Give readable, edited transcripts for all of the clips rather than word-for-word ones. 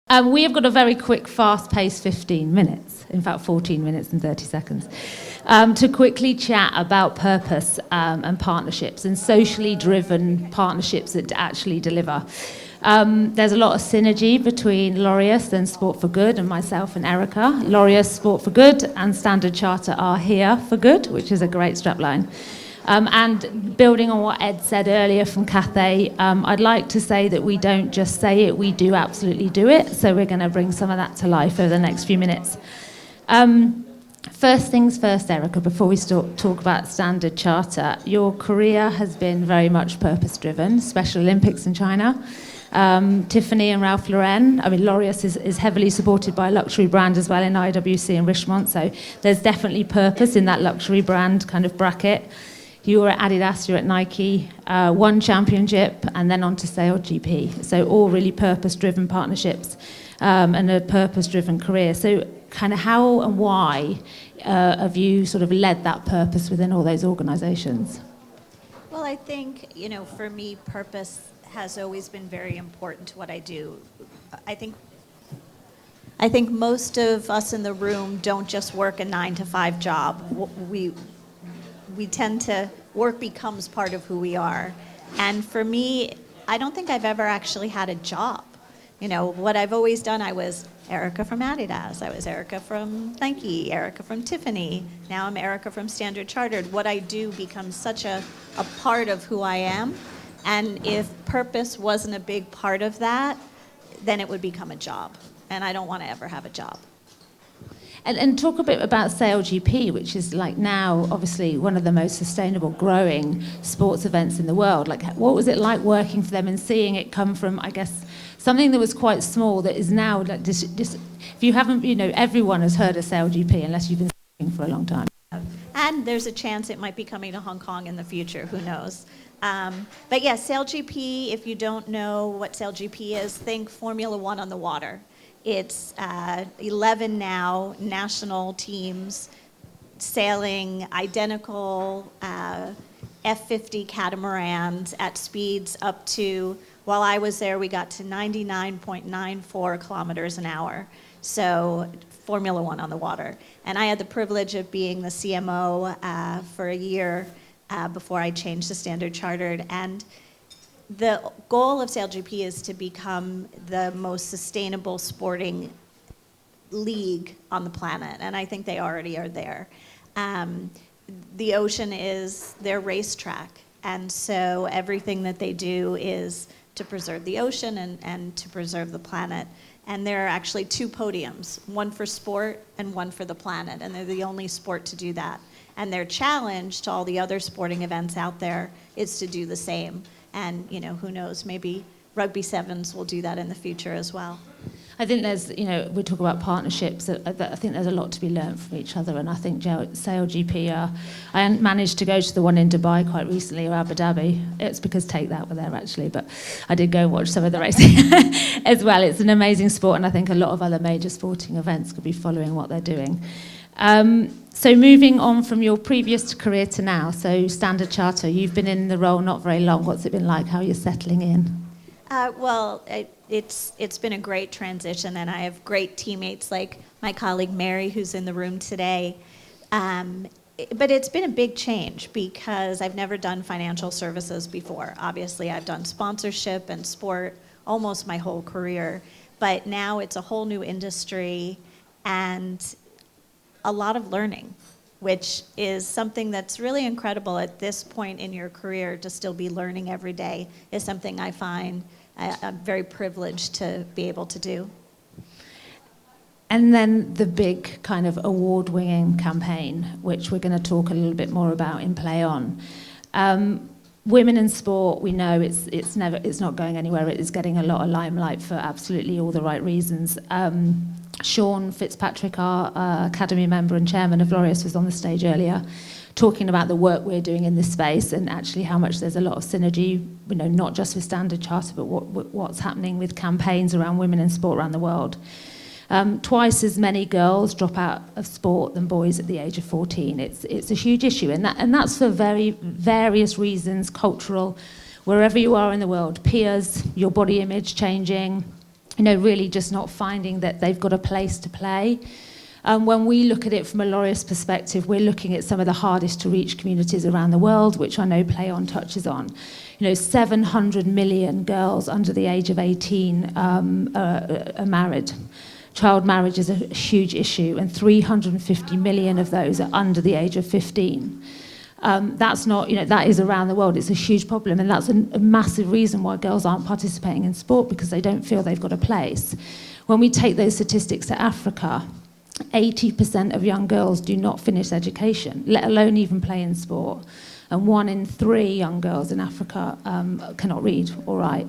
We have got a very quick, fast-paced 15 minutes, in fact 14 minutes and 30 seconds, to quickly chat about purpose and partnerships and socially driven partnerships that actually deliver. There's a lot of synergy between Laureus and Sport for Good and myself and Erica. Laureus, Sport for Good and Standard Charter are here for good, which is a great strapline. And building on what Ed said earlier from Cathay, I'd like to say that we don't just say it, we do absolutely do it. So we're going to bring some of that to life over the next few minutes. First things first, Erica, before we talk about Standard Charter, your career has been very much purpose-driven, Special Olympics in China. Tiffany and Ralph Lauren, Laureus is heavily supported by a luxury brand as well in IWC and Richemont, so there's definitely purpose in that luxury brand kind of bracket. You were at Adidas, you're at Nike, won championship, and then on to SailGP. So all really purpose-driven partnerships and a purpose-driven career. So kind of how and why have you sort of led that purpose within all those organizations? Well, I think, for me, purpose has always been very important to what I do. I think most of us in the room don't just work a 9-to-5 job. We tend to, work becomes part of who we are. And for me, I don't think I've ever actually had a job. What I've always done, I was Erica from Adidas, I was Erica from Nike, Erica from Tiffany, now I'm Erica from Standard Chartered. What I do becomes such a part of who I am. And if purpose wasn't a big part of that, then it would become a job. And I don't want to ever have a job. And talk a bit about SailGP, which is like now obviously one of the most sustainable growing sports events in the world. Like, what was it like working for them and seeing it come from, I guess, something that was quite small that is now like this if you haven't, everyone has heard of SailGP unless you've been skiing for a long time. And there's a chance it might be coming to Hong Kong in the future, who knows. But yeah, SailGP, if you don't know what SailGP is, think Formula One on the water. It's 11 now national teams sailing identical F-50 catamarans at speeds up to, while I was there, we got to 99.94 kilometers an hour. So Formula One on the water. And I had the privilege of being the CMO for a year before I changed to Standard Chartered. And the goal of SailGP is to become the most sustainable sporting league on the planet, and I think they already are there. The ocean is their racetrack, and so everything that they do is to preserve the ocean and to preserve the planet. And there are actually 2 podiums, one for sport and one for the planet, and they're the only sport to do that. And their challenge to all the other sporting events out there is to do the same. And, who knows, maybe Rugby Sevens will do that in the future as well. I think there's, we talk about partnerships. I think there's a lot to be learned from each other. And I think SailGP, I managed to go to the one in Dubai quite recently, or Abu Dhabi. It's because Take That were there, actually. But I did go and watch some of the racing as well. It's an amazing sport. And I think a lot of other major sporting events could be following what they're doing. So moving on from your previous career to now, so Standard Charter, you've been in the role not very long. What's it been like? How are you settling in? It's been a great transition, and I have great teammates like my colleague Mary, who's in the room today. But it's been a big change because I've never done financial services before. Obviously, I've done sponsorship and sport almost my whole career, but now it's a whole new industry and a lot of learning, which is something that's really incredible at this point in your career. To still be learning every day is something I find I'm very privileged to be able to do. And then the big kind of award-winning campaign, which we're going to talk a little bit more about in Play On. Women in sport, we know it's not going anywhere. It is getting a lot of limelight for absolutely all the right reasons. Sean Fitzpatrick, our Academy member and chairman of Laureus, was on the stage earlier talking about the work we're doing in this space and actually how much there's a lot of synergy, not just with Standard Charter, but what's happening with campaigns around women in sport around the world. Twice as many girls drop out of sport than boys at the age of 14. It's a huge issue, and that's for very various reasons, cultural, wherever you are in the world, peers, your body image changing, really just not finding that they've got a place to play. When we look at it from a Laureus perspective, we're looking at some of the hardest to reach communities around the world, which I know Play On touches on. 700 million girls under the age of 18 are married. Child marriage is a huge issue, and 350 million of those are under the age of 15. That's not, that is around the world. It's a huge problem, and that's a massive reason why girls aren't participating in sport, because they don't feel they've got a place. When we take those statistics to Africa, 80% of young girls do not finish education, let alone even play in sport. And 1 in 3 young girls in Africa cannot read or write.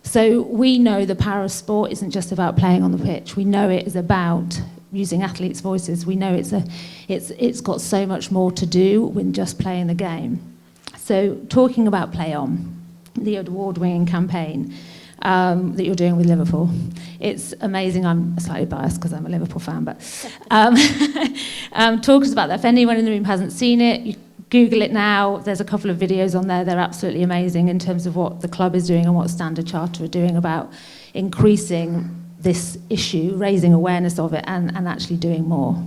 So we know the power of sport isn't just about playing on the pitch. We know it is about using athletes' voices. We know it's got so much more to do than just playing the game. So talking about Play On, the award-winning campaign that you're doing with Liverpool, it's amazing. I'm slightly biased because I'm a Liverpool fan, but talk us about that. If anyone in the room hasn't seen it, you Google it now. There's a couple of videos on there. They're absolutely amazing in terms of what the club is doing and what Standard Charter are doing about increasing this issue, raising awareness of it, and actually doing more.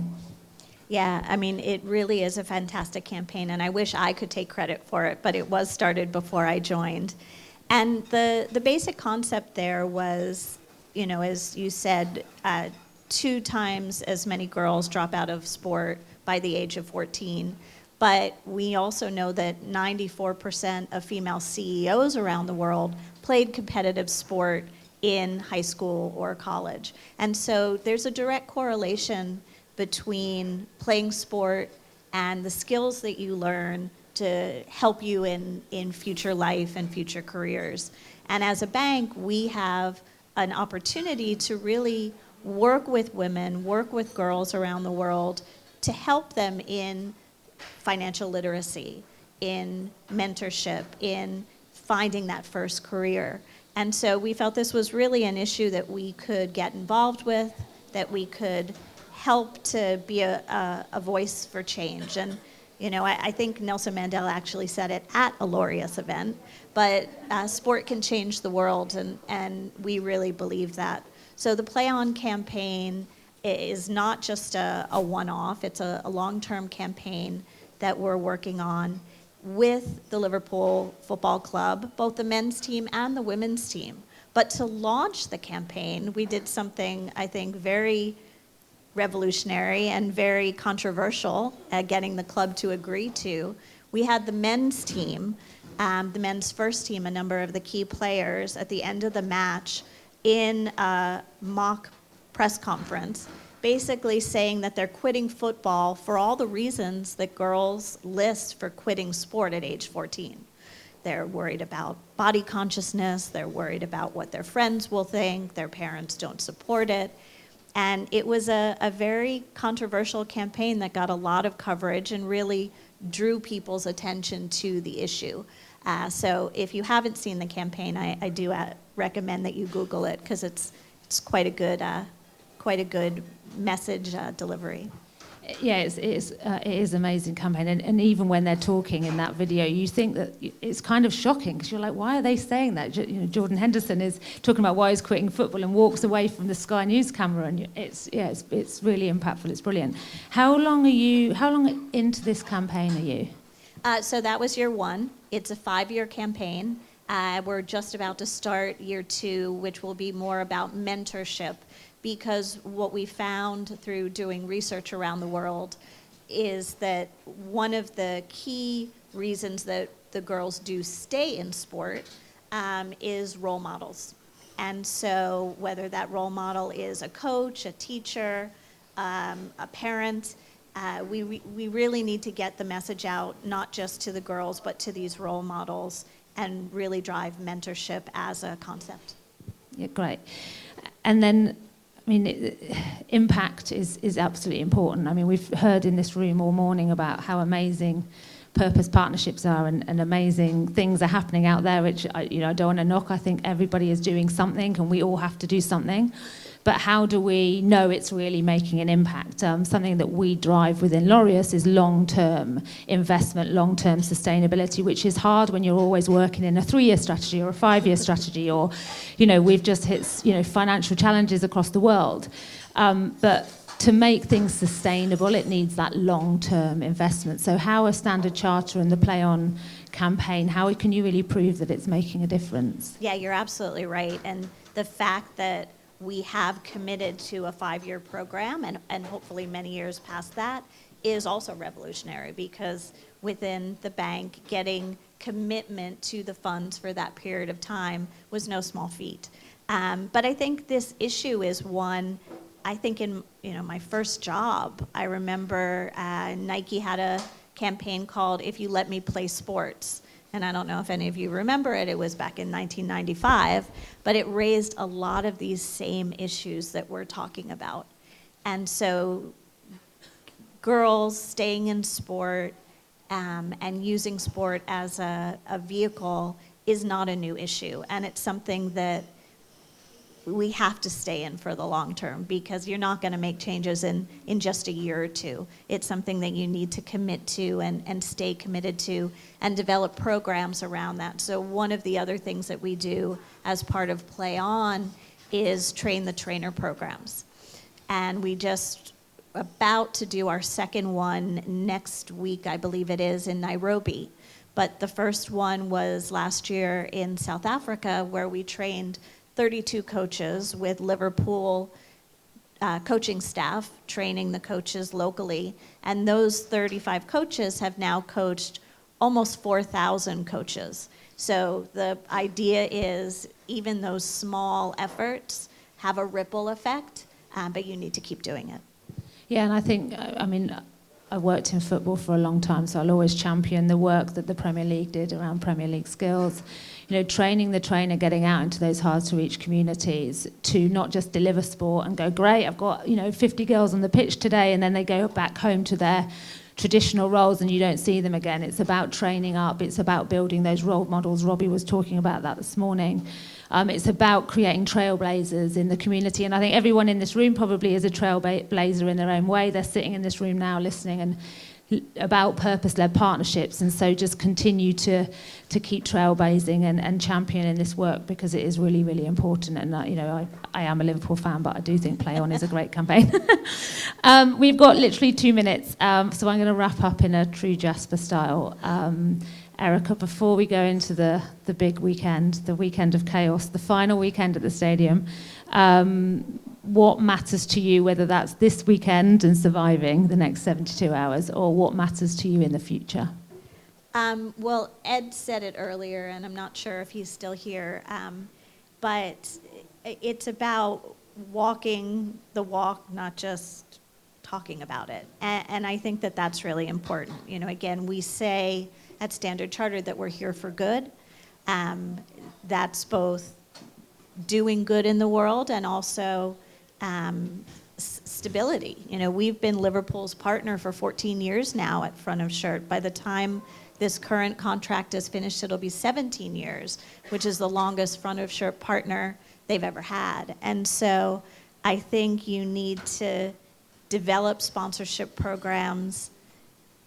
Yeah, I mean, it really is a fantastic campaign, and I wish I could take credit for it, but it was started before I joined. And the basic concept there was, as you said, 2 times as many girls drop out of sport by the age of 14. But we also know that 94% of female CEOs around the world played competitive sport in high school or college. And so there's a direct correlation between playing sport and the skills that you learn to help you in future life and future careers. And as a bank, we have an opportunity to really work with women, work with girls around the world to help them in financial literacy, in mentorship, in finding that first career. And so we felt this was really an issue that we could get involved with, that we could help to be a voice for change. And I think Nelson Mandela actually said it at a Laureus event, but sport can change the world, and we really believe that. So the Play On campaign is not just a one-off, it's a long-term campaign that we're working on with the Liverpool Football Club, both the men's team and the women's team. But to launch the campaign, we did something, I think, very revolutionary and very controversial at getting the club to agree to. We had the men's team, the men's first team, a number of the key players at the end of the match in a mock press conference, basically saying that they're quitting football for all the reasons that girls list for quitting sport at age 14. They're worried about body consciousness, they're worried about what their friends will think, their parents don't support it. And it was a very controversial campaign that got a lot of coverage and really drew people's attention to the issue. So if you haven't seen the campaign, I do recommend that you Google it, because it's quite a good message delivery. Yeah, it is an amazing campaign, and even when they're talking in that video, you think that it's kind of shocking, because you're like, why are they saying that? Jordan Henderson is talking about why he's quitting football and walks away from the Sky News camera, and it's really impactful. It's brilliant. How long into this campaign are you? So that was year 1. It's a 5-year campaign. We're just about to start year 2, which will be more about mentorship. Because what we found through doing research around the world is that one of the key reasons that the girls do stay in sport is role models. And so whether that role model is a coach, a teacher, a parent, we really need to get the message out, not just to the girls, but to these role models, and really drive mentorship as a concept. Yeah, great. And then, impact is absolutely important. We've heard in this room all morning about how amazing purpose partnerships are, and amazing things are happening out there, which I don't want to knock. I think everybody is doing something, and we all have to do something. but how do we know it's really making an impact? Something that we drive within Laureus is long-term investment, long-term sustainability, which is hard when you're always working in a 3-year strategy or a 5-year strategy, or, we've just hit, financial challenges across the world. But to make things sustainable, it needs that long-term investment. So how a Standard Charter and the Play On campaign, how can you really prove that it's making a difference? Yeah, you're absolutely right. And the fact that we have committed to a 5-year program and hopefully many years past that is also revolutionary, because within the bank, getting commitment to the funds for that period of time was no small feat. But I think this issue is one, I think in my first job, I remember Nike had a campaign called "If You Let Me Play Sports." And I don't know if any of you remember it. It was back in 1995, but it raised a lot of these same issues that we're talking about. And so girls staying in sport and using sport as a vehicle is not a new issue. And it's something that we have to stay in for the long term, because you're not going to make changes in just a year or two. It's something that you need to commit to and stay committed to and develop programs around that. So one of the other things that we do as part of Play On is train the trainer programs. And we just about to do our second one next week, I believe it is, in Nairobi. But the first one was last year in South Africa, where we trained 32 coaches with Liverpool coaching staff, training the coaches locally. And those 35 coaches have now coached almost 4,000 coaches. So the idea is even those small efforts have a ripple effect, but you need to keep doing it. Yeah, and I think, I worked in football for a long time, so I'll always champion the work that the Premier League did around Premier League skills. Training the trainer, getting out into those hard-to-reach communities to not just deliver sport and go, great, I've got 50 girls on the pitch today, and then they go back home to their traditional roles and you don't see them again. It's about training up. It's about building those role models. Robbie was talking about that this morning. It's about creating trailblazers in the community, and I think everyone in this room probably is a trailblazer in their own way. They're sitting in this room now listening and about purpose-led partnerships, and so just continue to keep trailblazing and championing this work, because it is really, really important. And I am a Liverpool fan, but I do think Play On is a great campaign. We've got literally 2 minutes, so I'm going to wrap up in a true Jasper style. Erica, before we go into the big weekend, the weekend of chaos, the final weekend at the stadium, what matters to you, whether that's this weekend and surviving the next 72 hours, or what matters to you in the future? Well, Ed said it earlier, and I'm not sure if he's still here, but it's about walking the walk, not just talking about it. And I think that that's really important. Again, we say at Standard Chartered that we're here for good. That's both doing good in the world and also stability. We've been Liverpool's partner for 14 years now at Front of Shirt. By the time this current contract is finished, it'll be 17 years, which is the longest Front of Shirt partner they've ever had. And so I think you need to develop sponsorship programs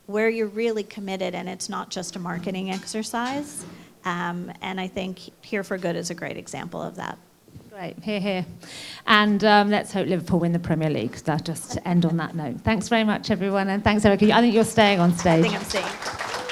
where you're really committed and it's not just a marketing exercise. And I think Here for Good is a great example of that. Great, hear. And let's hope Liverpool win the Premier League. That just end on that note. Thanks very much, everyone, and thanks, Erica. I think you're staying on stage. I think I'm staying.